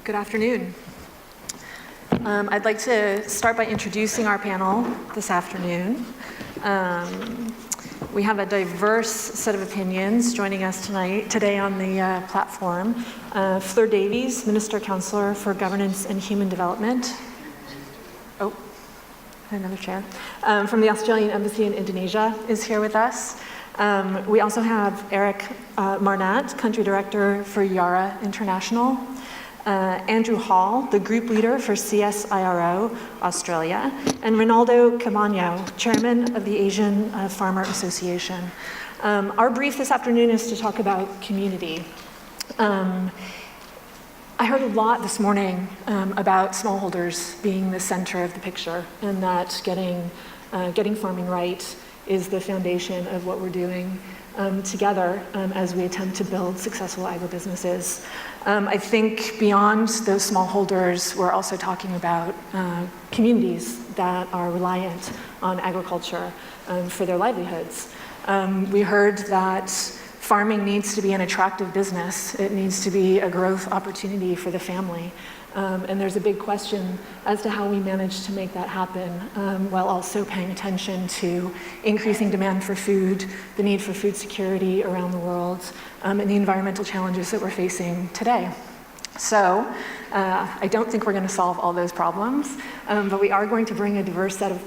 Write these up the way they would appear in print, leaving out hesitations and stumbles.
Good afternoon. I'd like to start by introducing our panel this afternoon. We have a diverse set of opinions joining us today on the platform. Fleur Davies, Minister-Counsellor for Governance and Human Development. Oh, another chair. From the Australian Embassy in Indonesia is here with us. We also have Marnat, Country Director for Yara International. Andrew Hall, the Group Leader for CSIRO Australia, and Reynaldo Cabanao, Chairman of the Asian Farmer Association. Our brief this afternoon is to talk about community. I heard a lot this morning about smallholders being the center of the picture, and that getting farming right is the foundation of what we're doing together as we attempt to build successful agribusinesses. I think beyond those smallholders, we're also talking about communities that are reliant on agriculture for their livelihoods. We heard that farming needs to be an attractive business. It needs to be a growth opportunity for the family. And there's a big question as to how we manage to make that happen while also paying attention to increasing demand for food, the need for food security around the world, and the environmental challenges that we're facing today. So I don't think we're going to solve all those problems, but we are going to bring a diverse set of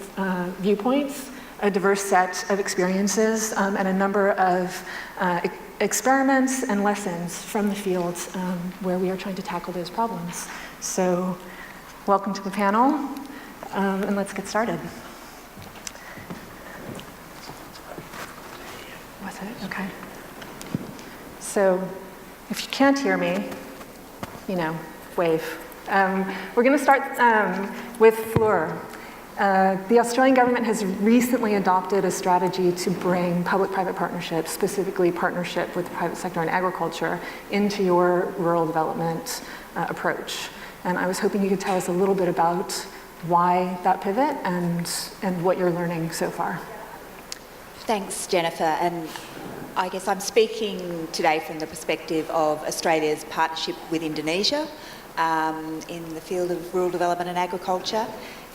viewpoints, a diverse set of experiences, and a number of experiments and lessons from the field where we are trying to tackle those problems. So welcome to the panel, and let's get started. Was it? Okay. So if you can't hear me, wave. We're going to start with Fleur. The Australian government has recently adopted a strategy to bring public-private partnerships, specifically partnership with the private sector in agriculture, into your rural development approach. And I was hoping you could tell us a little bit about why that pivot and what you're learning so far. Thanks, Jennifer. And I guess I'm speaking today from the perspective of Australia's partnership with Indonesia in the field of rural development and agriculture.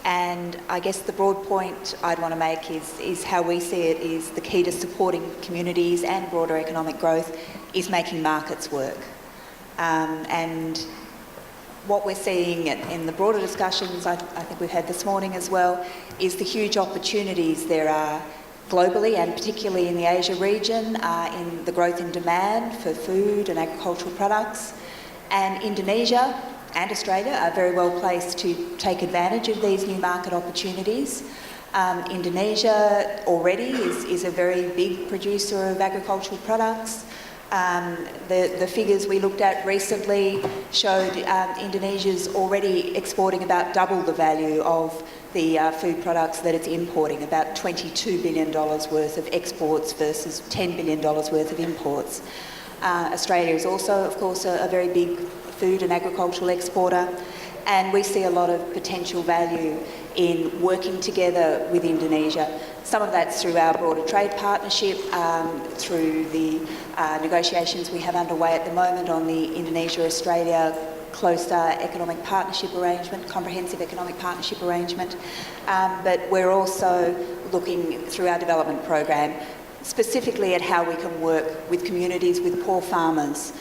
And I guess the broad point I'd want to make is how we see it is the key to supporting communities and broader economic growth is making markets work. And what we're seeing in the broader discussions, I think we've had this morning as well, is the huge opportunities there are globally and particularly in the Asia region in the growth in demand for food and agricultural products. And Indonesia and Australia are very well placed to take advantage of these new market opportunities. Indonesia already is a very big producer of agricultural products. The figures we looked at recently showed Indonesia's already exporting about double the value of the food products that it's importing, about $22 billion worth of exports versus $10 billion worth of imports. Australia is also, of course, a very big food and agricultural exporter, and we see a lot of potential value in working together with Indonesia. Some of that's through our broader trade partnership, through the negotiations we have underway at the moment on the Indonesia-Australia closer economic partnership arrangement, comprehensive economic partnership arrangement. But we're also looking through our development program specifically at how we can work with communities with poor farmers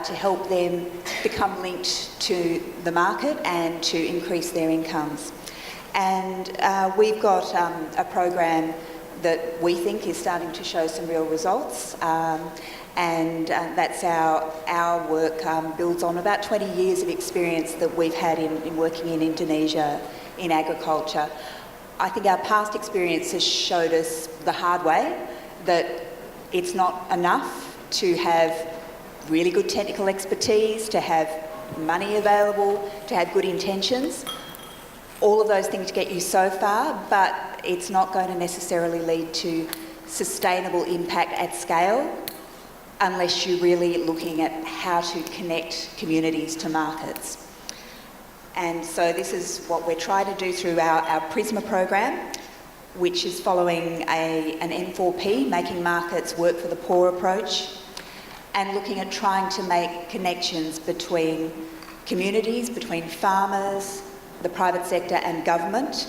to help them become linked to the market and to increase their incomes. And we've got a program that we think is starting to show some real results, and that's our work builds on about 20 years of experience that we've had in working in Indonesia in agriculture. I think our past experience has showed us the hard way that it's not enough to have really good technical expertise, to have money available, to have good intentions. All of those things get you so far, but it's not going to necessarily lead to sustainable impact at scale unless you're really looking at how to connect communities to markets. And so this is what we're trying to do through our PRISMA program, which is following an M4P, Making Markets Work for the Poor approach, and looking at trying to make connections between communities, between farmers, the private sector and government,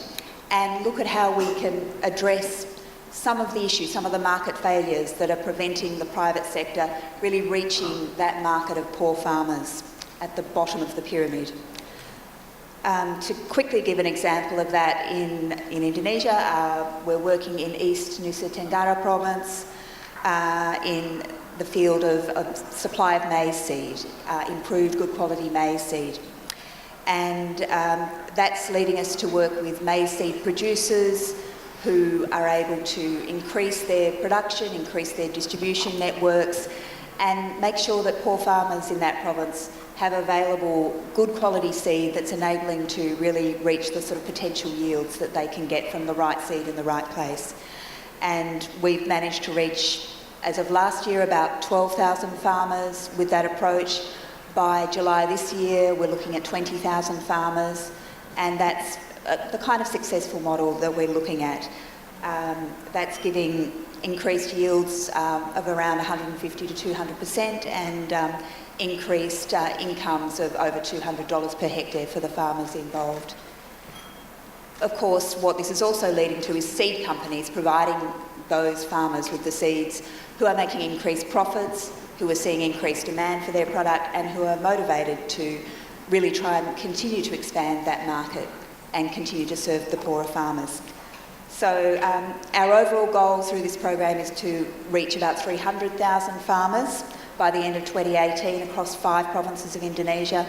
and look at how we can address some of the issues, some of the market failures that are preventing the private sector really reaching that market of poor farmers at the bottom of the pyramid. To quickly give an example of that, in Indonesia, we're working in East Nusa Tenggara province in the field of supply of maize seed, improved good quality maize seed. And that's leading us to work with maize seed producers who are able to increase their production, increase their distribution networks, and make sure that poor farmers in that province have available good quality seed that's enabling to really reach the sort of potential yields that they can get from the right seed in the right place. And we've managed to reach, as of last year, about 12,000 farmers with that approach. By July this year, we're looking at 20,000 farmers, and that's the kind of successful model that we're looking at. That's giving increased yields of around 150 to 200% and increased incomes of over $200 per hectare for the farmers involved. Of course, what this is also leading to is seed companies providing those farmers with the seeds who are making increased profits, who are seeing increased demand for their product, and who are motivated to really try and continue to expand that market and continue to serve the poorer farmers. So our overall goal through this program is to reach about 300,000 farmers by the end of 2018 across 5 provinces of Indonesia.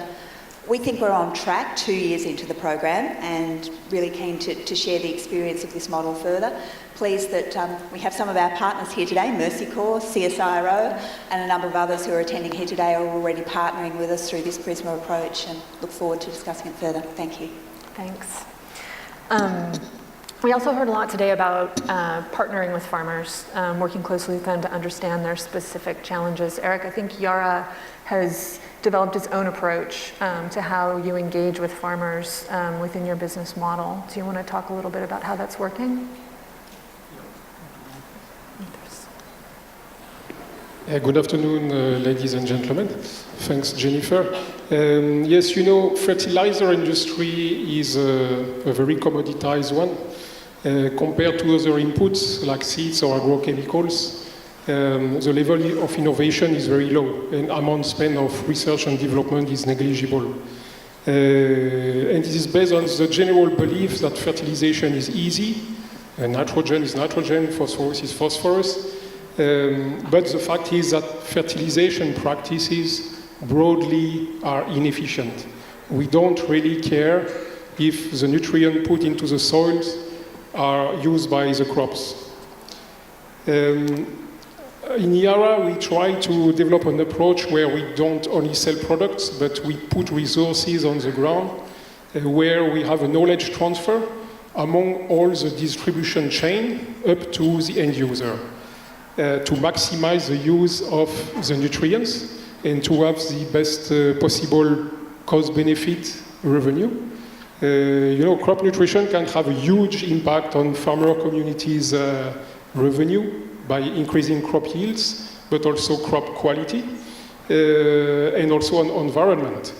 We think we're on track 2 years into the program, and really keen to share the experience of this model further. Pleased that we have some of our partners here today, Mercy Corps, CSIRO, and a number of others who are attending here today are already partnering with us through this Prisma approach, and look forward to discussing it further. Thank you. Thanks. We also heard a lot today about partnering with farmers, working closely with them to understand their specific challenges. Eric, I think Yara has developed its own approach to how you engage with farmers within your business model. Do you want to talk a little bit about how that's working? Good afternoon, ladies and gentlemen. Thanks, Jennifer. Yes, you know, fertilizer industry is a very commoditized one. Compared to other inputs like seeds or agrochemicals, the level of innovation is very low, and amount spent of research and development is negligible. And this is based on the general belief that fertilization is easy, nitrogen is nitrogen, phosphorus is phosphorus. But the fact is that fertilization practices broadly are inefficient. We don't really care if the nutrient put into the soils are used by the crops. In Yara, we try to develop an approach where we don't only sell products, but we put resources on the ground, where we have a knowledge transfer among all the distribution chain up to the end user, to maximize the use of the nutrients and to have the best possible cost-benefit revenue. You know, crop nutrition can have a huge impact on farmer communities' revenue by increasing crop yields, but also crop quality, and also on environment.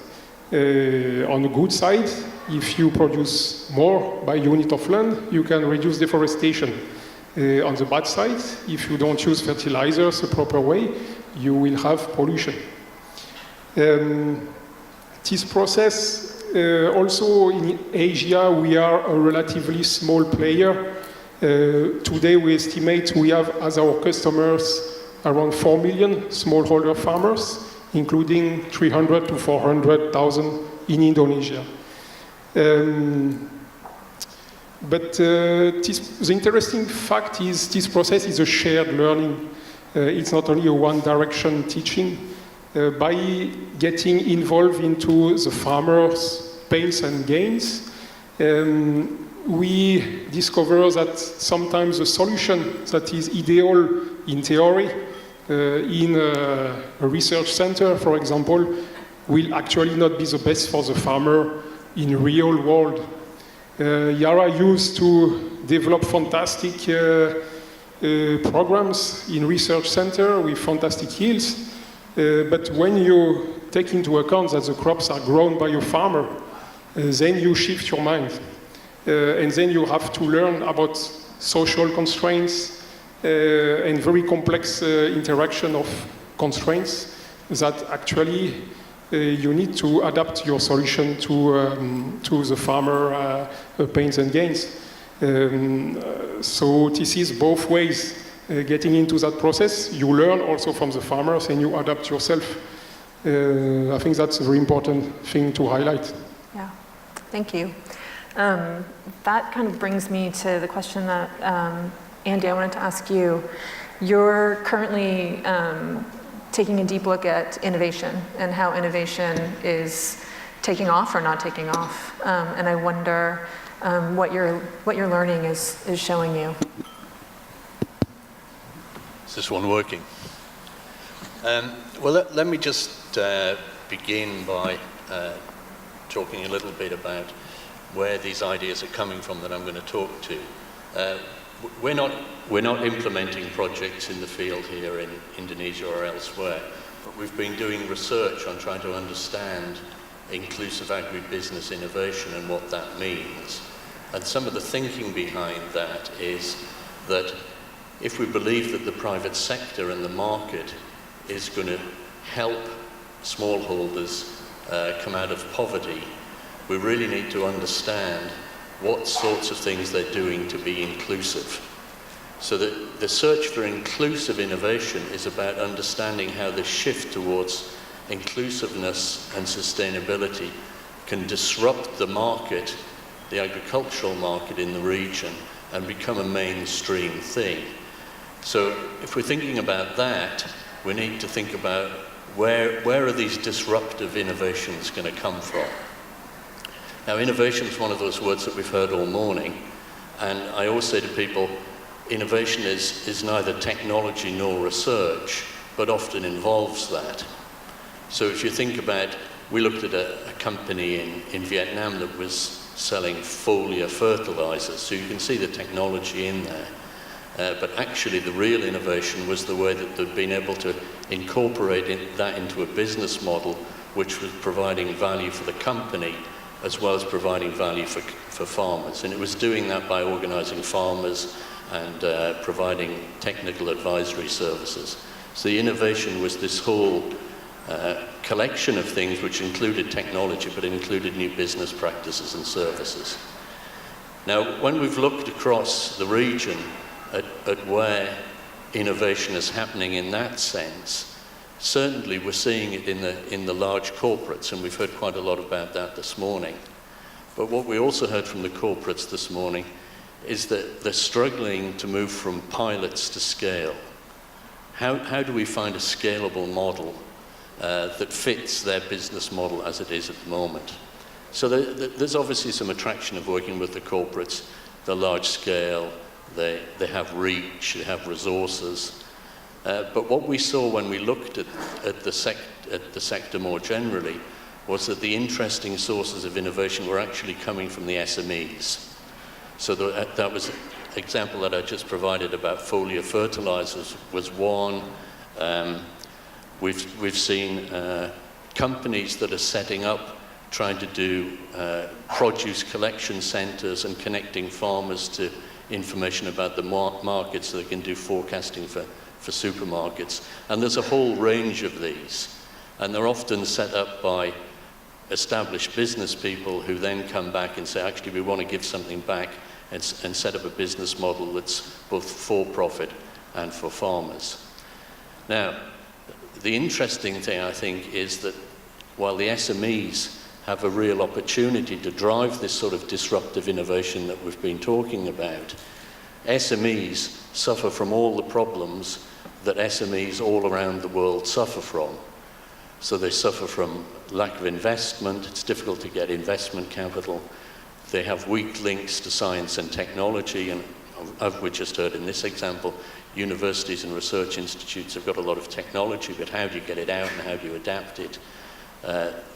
On the good side, if you produce more by unit of land, you can reduce deforestation. On the bad side, if you don't use fertilizers the proper way, you will have pollution. This process, also in Asia, we are a relatively small player. Today we estimate we have as our customers around 4 million smallholder farmers, including 300 to 400,000 in Indonesia. But the interesting fact is this process is a shared learning. It's not only a one-direction teaching. By getting involved into the farmers' pains and gains, we discover that sometimes the solution that is ideal in theory, in a research center, for example, will actually not be the best for the farmer in real world. Yara used to develop fantastic programs in research center with fantastic yields. But when you take into account that the crops are grown by a farmer, then you shift your mind. And then you have to learn about social constraints and very complex interaction of constraints that actually you need to adapt your solution to the farmer pains and gains. So this is both ways. Getting into that process, you learn also from the farmers and you adapt yourself. I think that's a very important thing to highlight. Yeah, thank you. That kind of brings me to the question that, Andy, I wanted to ask you. You're currently taking a deep look at innovation and how innovation is taking off or not taking off. And I wonder what your learning is showing you. Is this one working? Well, let me just begin by talking a little bit about where these ideas are coming from that I'm going to talk to. We're not implementing projects in the field here in Indonesia or elsewhere, but we've been doing research on trying to understand inclusive agribusiness innovation and what that means. And some of the thinking behind that is that if we believe that the private sector and the market is going to help smallholders come out of poverty, we really need to understand what sorts of things they're doing to be inclusive. So that the search for inclusive innovation is about understanding how the shift towards inclusiveness and sustainability can disrupt the market, the agricultural market in the region, and become a mainstream thing. So if we're thinking about that, we need to think about where are these disruptive innovations going to come from? Now, innovation is one of those words that we've heard all morning, and I always say to people, innovation is neither technology nor research, but often involves that. So if you think about, we looked at a company in Vietnam that was selling foliar fertilizers, so you can see the technology in there. But actually the real innovation was the way that they'd been able to incorporate that into a business model which was providing value for the company as well as providing value for farmers. And it was doing that by organizing farmers and providing technical advisory services. So the innovation was this whole collection of things which included technology, but it included new business practices and services. Now, when we've looked across the region at where innovation is happening in that sense, certainly we're seeing it in the large corporates, and we've heard quite a lot about that this morning. But what we also heard from the corporates this morning is that they're struggling to move from pilots to scale. How do we find a scalable model that fits their business model as it is at the moment? So there's obviously some attraction of working with the corporates. They're large scale, they have reach, they have resources. But what we saw when we looked at the sector more generally was that the interesting sources of innovation were actually coming from the SMEs. So that was an example that I just provided about foliar fertilizers was one. We've seen companies that are setting up, trying to do produce collection centers and connecting farmers to information about the market so they can do forecasting for supermarkets. And there's a whole range of these. And they're often set up by established business people who then come back and say, actually, we want to give something back and set up a business model that's both for profit and for farmers. Now, the interesting thing, I think, is that while the SMEs have a real opportunity to drive this sort of disruptive innovation that we've been talking about, SMEs suffer from all the problems that SMEs all around the world suffer from. So they suffer from lack of investment, it's difficult to get investment capital, they have weak links to science and technology, and as we just heard in this example, universities and research institutes have got a lot of technology, but how do you get it out and how do you adapt it?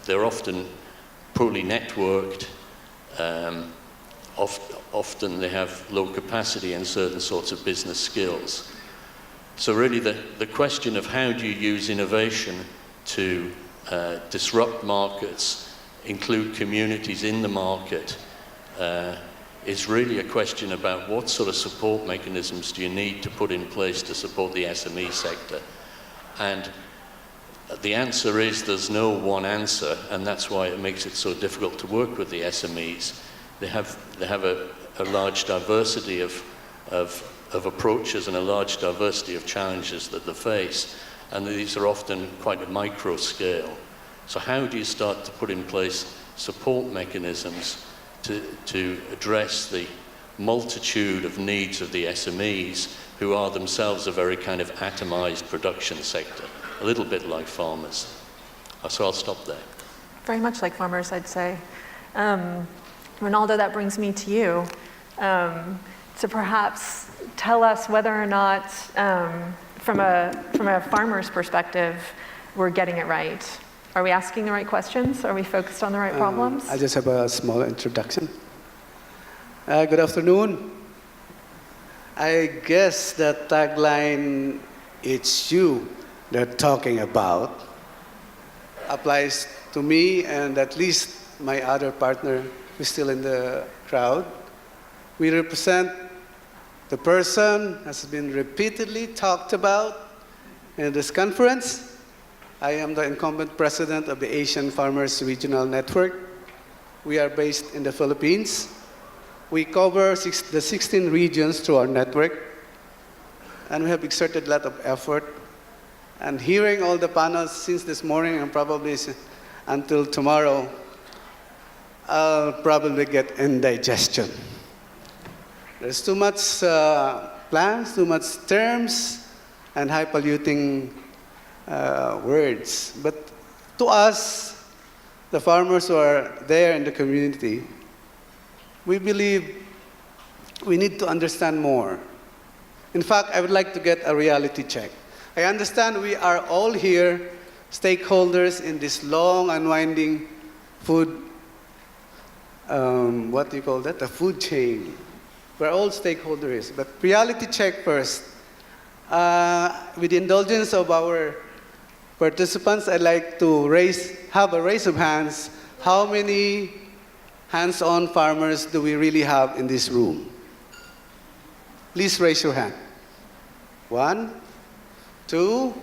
They're often poorly networked, often they have low capacity and certain sorts of business skills. So really the question of how do you use innovation to disrupt markets, include communities in the market, is really a question about what sort of support mechanisms do you need to put in place to support the SME sector. And the answer is there's no one answer, and that's why it makes it so difficult to work with the SMEs. They have a large diversity of approaches and a large diversity of challenges that they face, and these are often quite a micro scale. So how do you start to put in place support mechanisms to address the multitude of needs of the SMEs, who are themselves a very kind of atomized production sector, a little bit like farmers? So I'll stop there. Very much like farmers, I'd say. Reynaldo, that brings me to you, to perhaps tell us whether or not, from a farmer's perspective, we're getting it right. Are we asking the right questions? Are we focused on the right problems? I just have a small introduction. Good afternoon. I guess the tagline, "It's you they're talking about," applies to me and at least my other partner who's still in the crowd. We represent the person has been repeatedly talked about in this conference. I am the incumbent president of the Asian Farmers Regional Network. We are based in the Philippines. We cover the 16 regions through our network, and we have exerted a lot of effort. And hearing all the panels since this morning and probably until tomorrow, I'll probably get indigestion. There's too much plans, too much terms, and high-polluting words. But to us, the farmers who are there in the community, we believe we need to understand more. In fact, I would like to get a reality check. I understand we are all here stakeholders in this long and winding food, what do you call that? A food chain. We're all stakeholders. But reality check first. With the indulgence of our participants, I'd like to have a raise of hands. How many hands-on farmers do we really have in this room? Please raise your hand. 1, 2,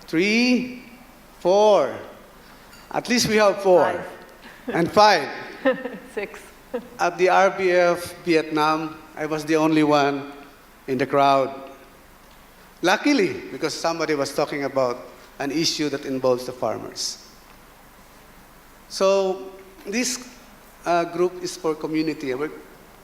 3, 4. At least we have 4. 5. And 5. 6. At the RBF Vietnam, I was the only one in the crowd. Luckily, because somebody was talking about an issue that involves the farmers. So this group is for community.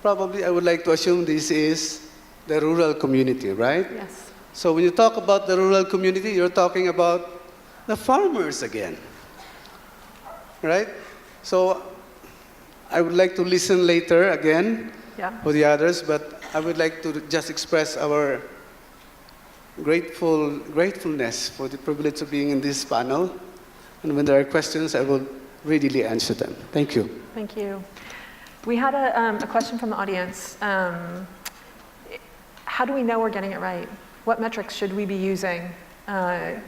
Probably I would like to assume this is the rural community, right? Yes. So when you talk about the rural community, you're talking about the farmers again, right? So I would like to listen later again for the others, but I would like to just express our gratefulness for the privilege of being in this panel. And when there are questions, I will readily answer them. Thank you. Thank you. We had a question from the audience. How do we know we're getting it right? What metrics should we be using?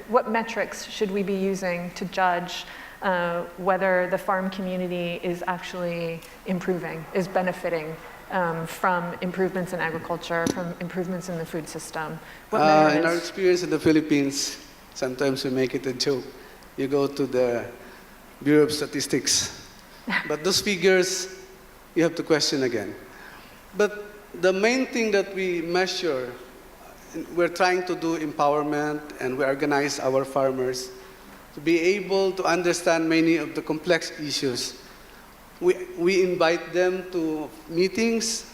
What metrics should we be using to judge whether the farm community is actually improving, is benefiting from improvements in agriculture, from improvements in the food system? What in our experience in the Philippines, sometimes we make it a joke. You go to the Bureau of Statistics, but those figures you have to question again. But the main thing that we measure, we're trying to do empowerment, and we organize our farmers to be able to understand many of the complex issues. We invite them to meetings,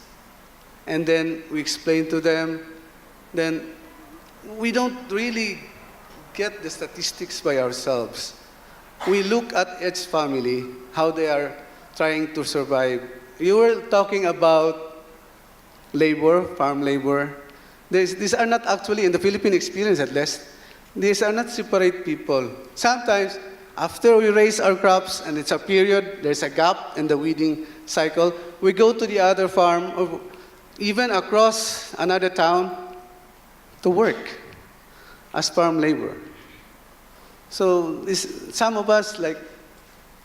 and then we explain to them. Then we don't really get the statistics by ourselves. We look at each family, how they are trying to survive. You were talking about labor, farm labor. These are not actually, in the Philippine experience at least, these are not separate people. Sometimes, after we raise our crops and it's a period, there's a gap in the weeding cycle, we go to the other farm, or even across another town, to work as farm labor. So some of us, like,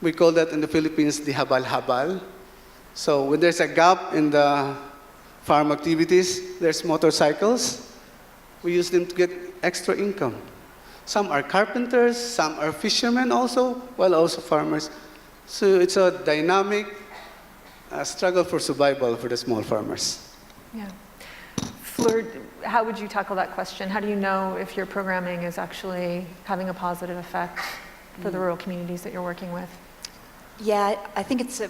we call that in the Philippines the habal-habal. So when there's a gap in the farm activities, there's motorcycles. We use them to get extra income. Some are carpenters, some are fishermen also, while also farmers. So it's a dynamic struggle for survival for the small farmers. Yeah. Fleur, how would you tackle that question? How do you know if your programming is actually having a positive effect for the rural communities that you're working with? Yeah, I think it's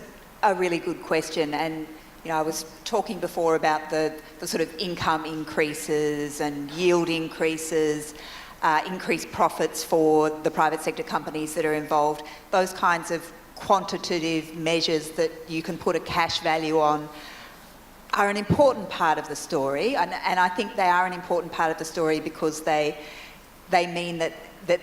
a really good question. And I was talking before about the sort of income increases and yield increases, increased profits for the private sector companies that are involved. Those kinds of quantitative measures that you can put a cash value on are an important part of the story, and I think they are an important part of the story because they mean that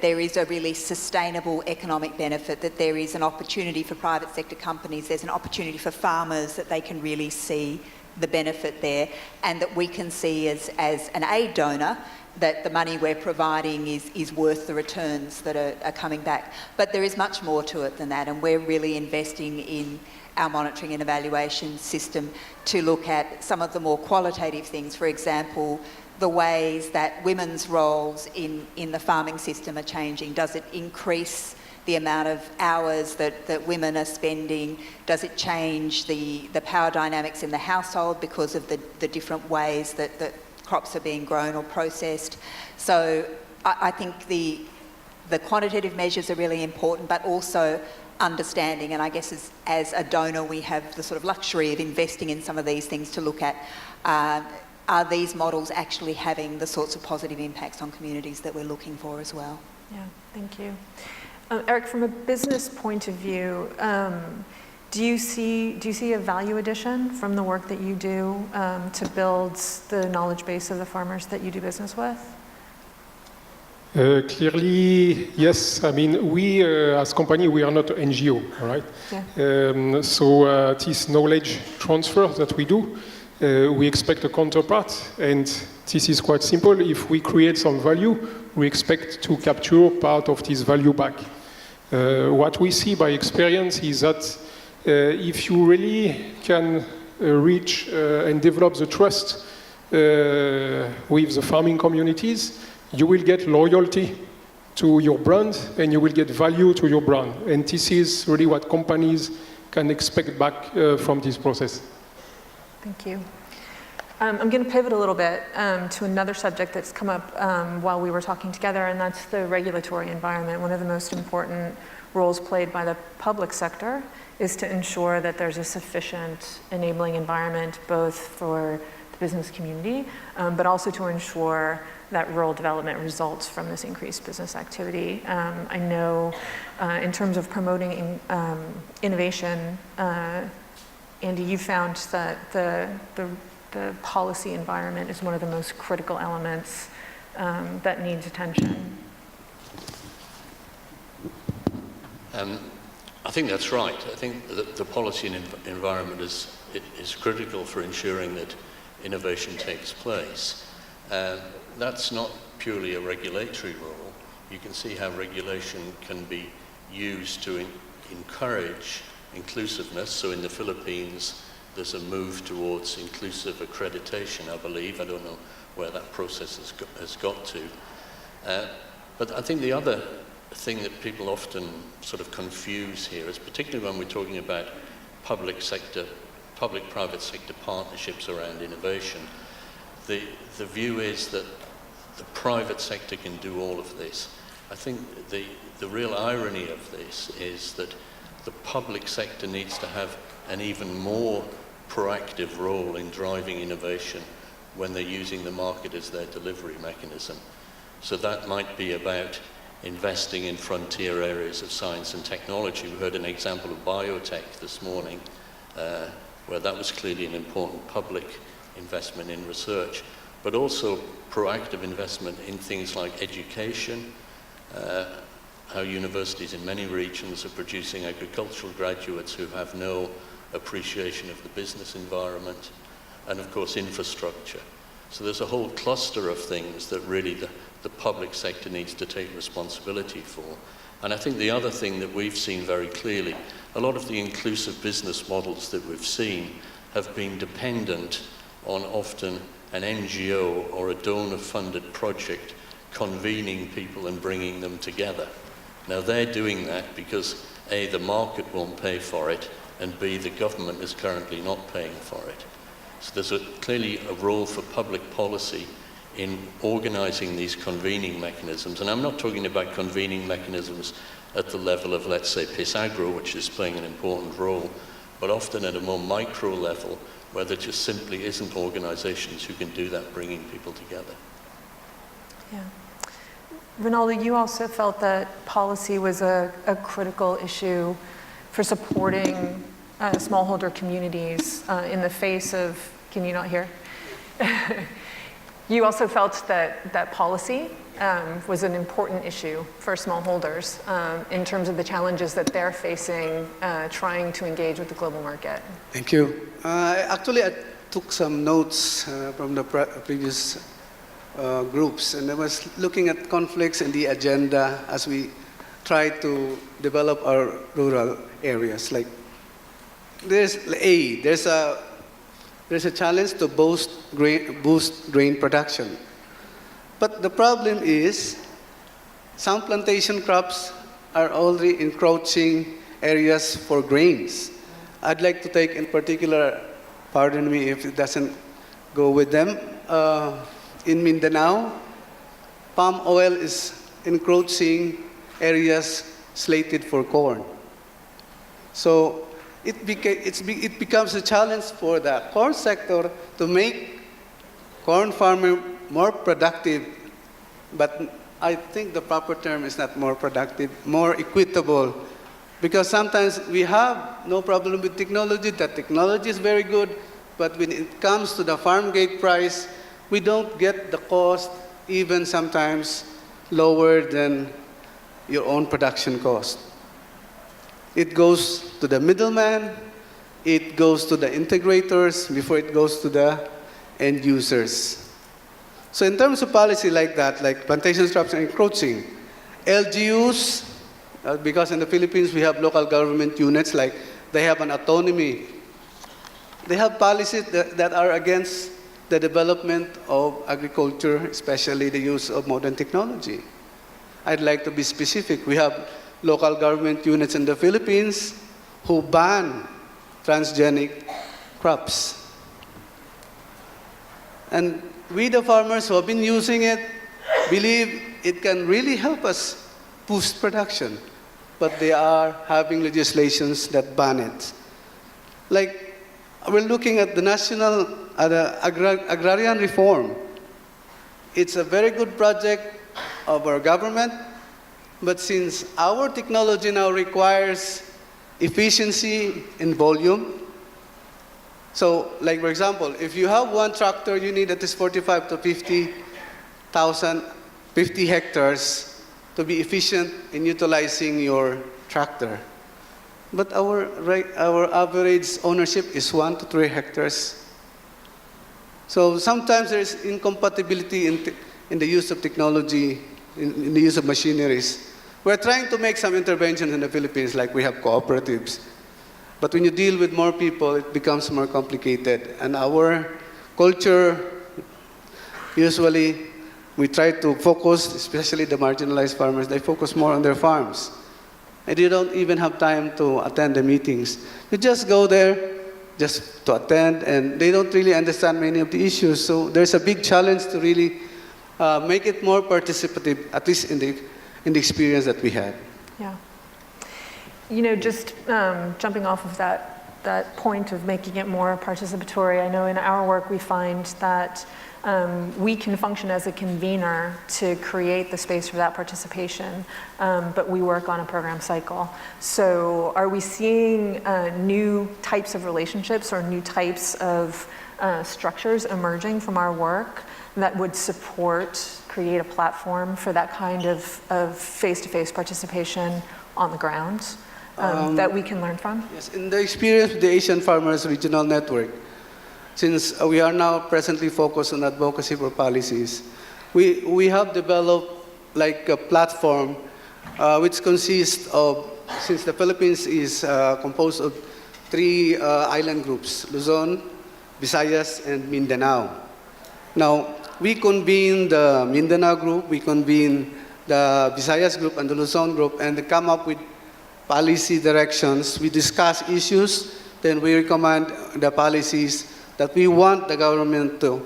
there is a really sustainable economic benefit, that there is an opportunity for private sector companies, there's an opportunity for farmers that they can really see the benefit there, and that we can see as an aid donor that the money we're providing is worth the returns that are coming back. But there is much more to it than that, and we're really investing in our monitoring and evaluation system to look at some of the more qualitative things. For example, the ways that women's roles in the farming system are changing. Does it increase the amount of hours that women are spending? Does it change the power dynamics in the household because of the different ways that crops are being grown or processed? So I think the quantitative measures are really important, but also understanding, and I guess as a donor we have the sort of luxury of investing in some of these things to look at, are these models actually having the sorts of positive impacts on communities that we're looking for as well? Yeah, thank you. Eric, from a business point of view, do you see a value addition from the work that you do to build the knowledge base of the farmers that you do business with? Clearly, yes. I mean, we as company, we are not an NGO, right? Yeah. So this knowledge transfer that we do, we expect a counterpart, and this is quite simple. If we create some value, we expect to capture part of this value back. What we see by experience is that if you really can reach and develop the trust with the farming communities, you will get loyalty to your brand and you will get value to your brand. And this is really what companies can expect back from this process. Thank you. I'm going to pivot a little bit to another subject that's come up while we were talking together, and that's the regulatory environment. One of the most important roles played by the public sector is to ensure that there's a sufficient enabling environment both for the business community, but also to ensure that rural development results from this increased business activity. I know in terms of promoting innovation, Andy, you found that the policy environment is one of the most critical elements that needs attention. I think that's right. I think that the policy and environment is critical for ensuring that innovation takes place. That's not purely a regulatory role. You can see how regulation can be used to encourage inclusiveness. So in the Philippines, there's a move towards inclusive accreditation, I believe. I don't know where that process has got to. But I think the other thing that people often sort of confuse here is, particularly when we're talking about public-private sector partnerships around innovation, the view is that the private sector can do all of this. I think the real irony of this is that the public sector needs to have an even more proactive role in driving innovation when they're using the market as their delivery mechanism. So that might be about investing in frontier areas of science and technology. We heard an example of biotech this morning, where that was clearly an important public investment in research, but also proactive investment in things like education, how universities in many regions are producing agricultural graduates who have no appreciation of the business environment, and of course infrastructure. So there's a whole cluster of things that really the public sector needs to take responsibility for. And I think the other thing that we've seen very clearly, a lot of the inclusive business models that we've seen have been dependent on often an NGO or a donor-funded project convening people and bringing them together. Now they're doing that because A, the market won't pay for it, and B, the government is currently not paying for it. So there's clearly a role for public policy in organising these convening mechanisms. And I'm not talking about convening mechanisms at the level of, let's say, PISAGRO, which is playing an important role, but often at a more micro level, where there just simply isn't organisations who can do that, bringing people together. Yeah. Reynaldo, you also felt that policy was a critical issue for supporting smallholder communities in the face of, can you not hear? You also felt that policy was an important issue for smallholders in terms of the challenges that they're facing trying to engage with the global market. Thank you. Actually, I took some notes from the previous groups, and I was looking at conflicts in the agenda as we try to develop our rural areas. Like, there's a challenge to boost grain production. But the problem is some plantation crops are already encroaching areas for grains. I'd like to take in particular, pardon me if it doesn't go with them, in Mindanao, palm oil is encroaching areas slated for corn. So it becomes a challenge for the corn sector to make corn farming more productive, but I think the proper term is not more productive, more equitable, because sometimes we have no problem with technology. The technology is very good, but when it comes to the farm gate price, we don't get the cost even sometimes lower than your own production cost. It goes to the middleman, it goes to the integrators before it goes to the end users. So in terms of policy like that, like plantation crops are encroaching, LGUs, because in the Philippines we have local government units, like they have an autonomy. They have policies that are against the development of agriculture, especially the use of modern technology. I'd like to be specific. We have local government units in the Philippines who ban transgenic crops. And we, the farmers who have been using it, believe it can really help us boost production. But they are having legislations that ban it. Like, we're looking at the national agrarian reform. It's a very good project of our government, but since our technology now requires efficiency in volume, so like for example, if you have one tractor, you need at least 45 to 50 hectares to be efficient in utilizing your tractor. But our average ownership is 1 to 3 hectares. So sometimes there is incompatibility in the use of technology, in the use of machineries. We're trying to make some interventions in the Philippines, like we have cooperatives. But when you deal with more people, it becomes more complicated. And our culture, usually, we try to focus, especially the marginalized farmers, they focus more on their farms. And you don't even have time to attend the meetings. You just go there just to attend, and they don't really understand many of the issues. So there's a big challenge to really make it more participative, at least in the experience that we had. Yeah. You know, just jumping off of that point of making it more participatory, I know in our work we find that we can function as a convener to create the space for that participation, but we work on a program cycle. So are we seeing new types of relationships or new types of structures emerging from our work that would create a platform for that kind of face-to-face participation on the ground that we can learn from? Yes, in the experience of the Asian Farmers Regional Network, since we are now presently focused on advocacy for policies, we have developed like a platform which consists of, since the Philippines is composed of 3 island groups, Luzon, Visayas, and Mindanao. Now, we convene the Mindanao group, we convene the Visayas group and the Luzon group, and they come up with policy directions. We discuss issues, then we recommend the policies that we want the government to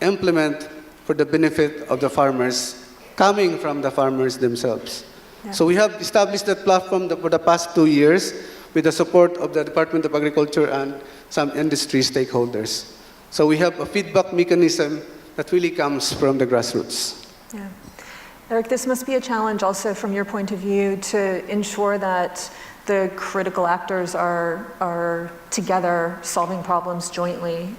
implement for the benefit of the farmers, coming from the farmers themselves. Yeah. So we have established that platform for the past 2 years with the support of the Department of Agriculture and some industry stakeholders. So we have a feedback mechanism that really comes from the grassroots. Yeah. Eric, this must be a challenge also from your point of view to ensure that the critical actors are together solving problems jointly,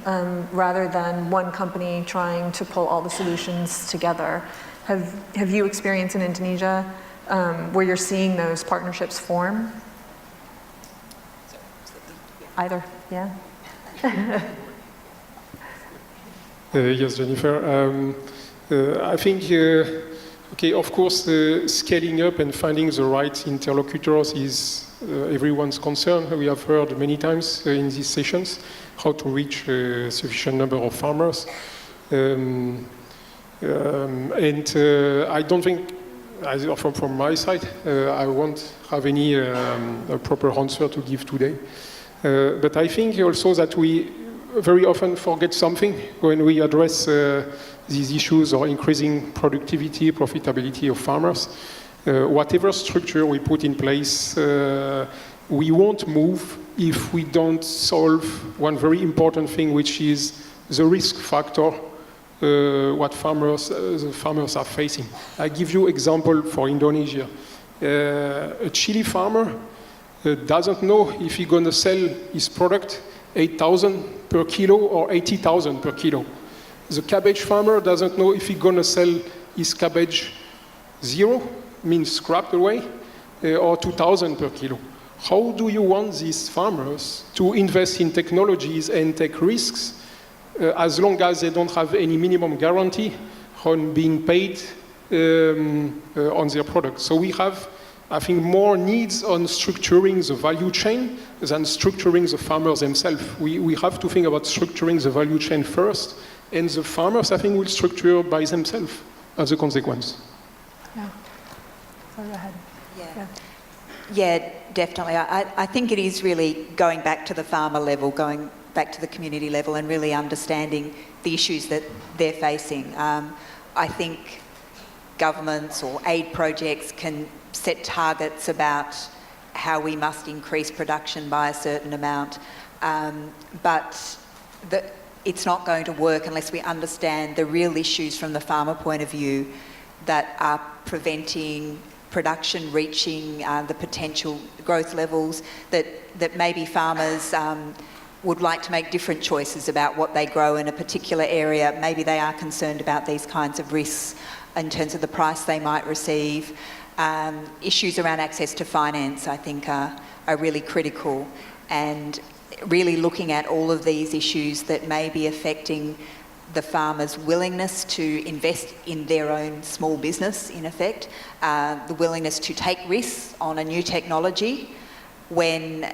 rather than one company trying to pull all the solutions together. Have you experienced in Indonesia where you're seeing those partnerships form? Either, yeah? Yes, Jennifer. I think, okay, of course, scaling up and finding the right interlocutors is everyone's concern. We have heard many times in these sessions how to reach a sufficient number of farmers. And I don't think, from my side, I won't have any a proper answer to give today. But I think also that we very often forget something when we address these issues or increasing productivity, profitability of farmers. Whatever structure we put in place, we won't move if we don't solve one very important thing, which is the risk factor what the farmers are facing. I give you example for Indonesia. A chili farmer doesn't know if he's going to sell his product 8,000 per kilo or 80,000 per kilo. The cabbage farmer doesn't know if he's going to sell his cabbage 0, means scrapped away, or 2,000 per kilo. How do you want these farmers to invest in technologies and take risks as long as they don't have any minimum guarantee on being paid on their products? So we have, I think, more needs on structuring the value chain than structuring the farmers themselves. We have to think about structuring the value chain first, and the farmers, I think, will structure by themselves as a consequence. Yeah. Go ahead. Yeah. Yeah, definitely. I think it is really going back to the farmer level, going back to the community level, and really understanding the issues that they're facing. I think governments or aid projects can set targets about how we must increase production by a certain amount, but it's not going to work unless we understand the real issues from the farmer point of view that are preventing production reaching the potential growth levels, that maybe farmers would like to make different choices about what they grow in a particular area. Maybe they are concerned about these kinds of risks in terms of the price they might receive. Issues around access to finance, I think, are really critical, and really looking at all of these issues that may be affecting the farmer's willingness to invest in their own small business, in effect, the willingness to take risks on a new technology when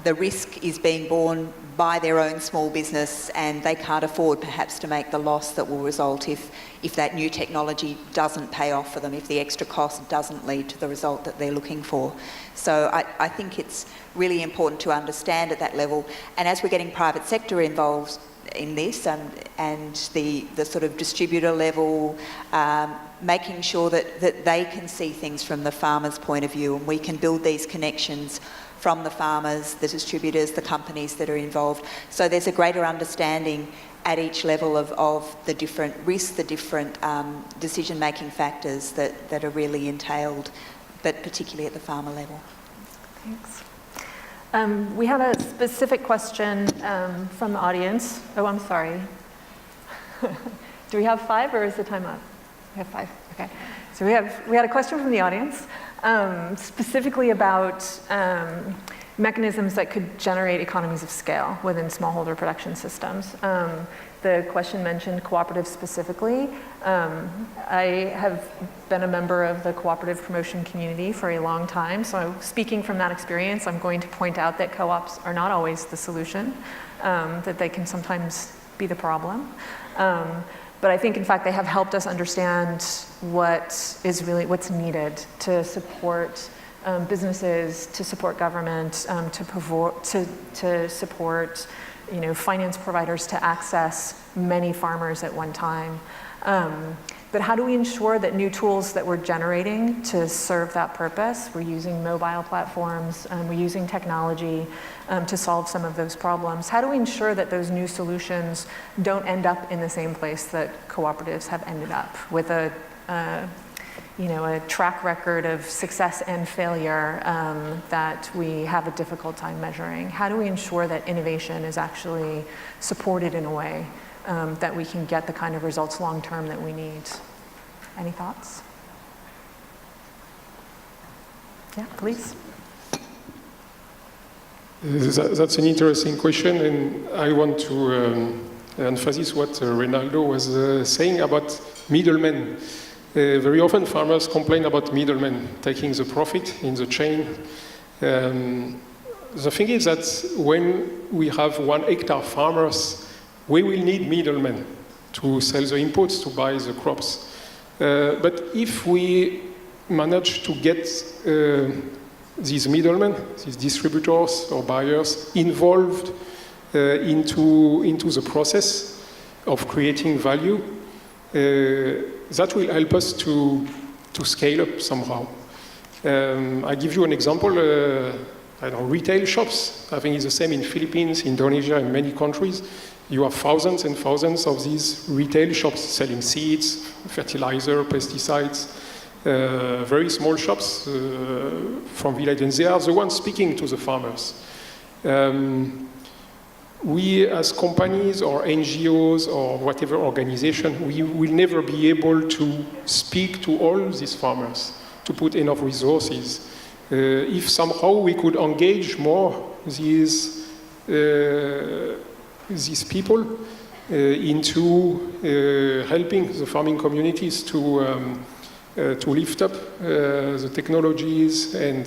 the risk is being borne by their own small business and they can't afford perhaps to make the loss that will result if that new technology doesn't pay off for them, if the extra cost doesn't lead to the result that they're looking for. So I think it's really important to understand at that level, and as we're getting private sector involved in this and the sort of distributor level, making sure that they can see things from the farmer's point of view, and we can build these connections from the farmers, the distributors, the companies that are involved. So there's a greater understanding at each level of the different risks, the different decision-making factors that are really entailed, but particularly at the farmer level. Thanks. We have a specific question from the audience. Oh, I'm sorry. Do we have 5 or is the time up? We have 5, okay. So we had a question from the audience, specifically about mechanisms that could generate economies of scale within smallholder production systems. The question mentioned cooperatives specifically. I have been a member of the cooperative promotion community for a long time, so speaking from that experience, I'm going to point out that co-ops are not always the solution, that they can sometimes be the problem. But I think, in fact, they have helped us understand what's needed to support businesses, to support government, to support finance providers to access many farmers at one time. But how do we ensure that new tools that we're generating to serve that purpose, we're using mobile platforms, we're using technology to solve some of those problems, how do we ensure that those new solutions don't end up in the same place that cooperatives have ended up, with a track record of success and failure that we have a difficult time measuring? How do we ensure that innovation is actually supported in a way that we can get the kind of results long-term that we need? Any thoughts? Yeah, please. That's an interesting question, and I want to emphasize what Reynaldo was saying about middlemen. Very often farmers complain about middlemen taking the profit in the chain. The thing is that when we have 1 hectare farmers, we will need middlemen to sell the inputs, to buy the crops. But if we manage to get these middlemen, these distributors or buyers, involved into the process of creating value, that will help us to scale up somehow. I give you an example. Retail shops. I think it's the same in Philippines, Indonesia, and many countries. You have thousands and thousands of these retail shops selling seeds, fertilizer, pesticides, very small shops from village, and they are the ones speaking to the farmers. We as companies or NGOs or whatever organization, we will never be able to speak to all these farmers, to put enough resources. If somehow we could engage more these people into helping the farming communities to lift up the technologies and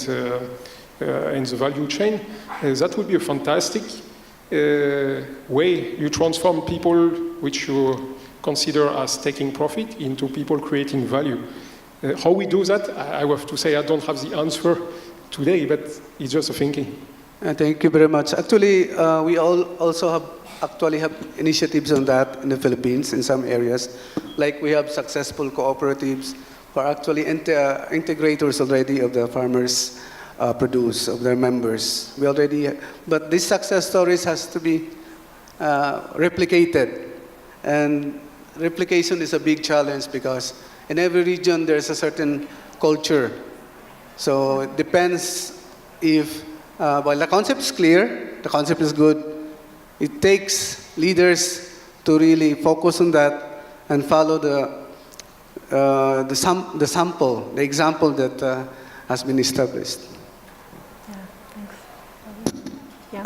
the value chain, that would be a fantastic way. You transform people which you consider as taking profit into people creating value. How we do that, I have to say I don't have the answer today, but it's just a thinking. Thank you very much. Actually, we also have initiatives on that in the Philippines in some areas. Like we have successful cooperatives who are actually integrators already of the farmers' produce, of their members. But these success stories has to be replicated. And replication is a big challenge because in every region there's a certain culture. So it depends if, while the concept is clear, the concept is good, it takes leaders to really focus on that and follow the sample, the example that has been established. Yeah, thanks. Yeah.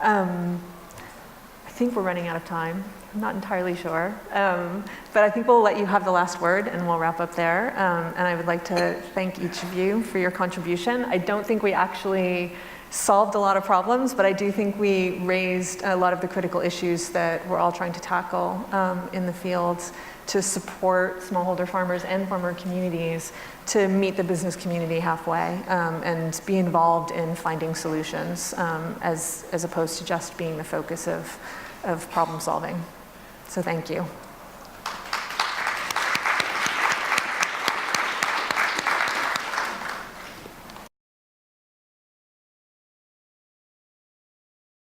I think we're running out of time. I'm not entirely sure. But I think we'll let you have the last word and we'll wrap up there. And I would like to thank each of you for your contribution. I don't think we actually solved a lot of problems, but I do think we raised a lot of the critical issues that we're all trying to tackle in the fields to support smallholder farmers and farmer communities to meet the business community halfway and be involved in finding solutions as opposed to just being the focus of problem solving. So thank you.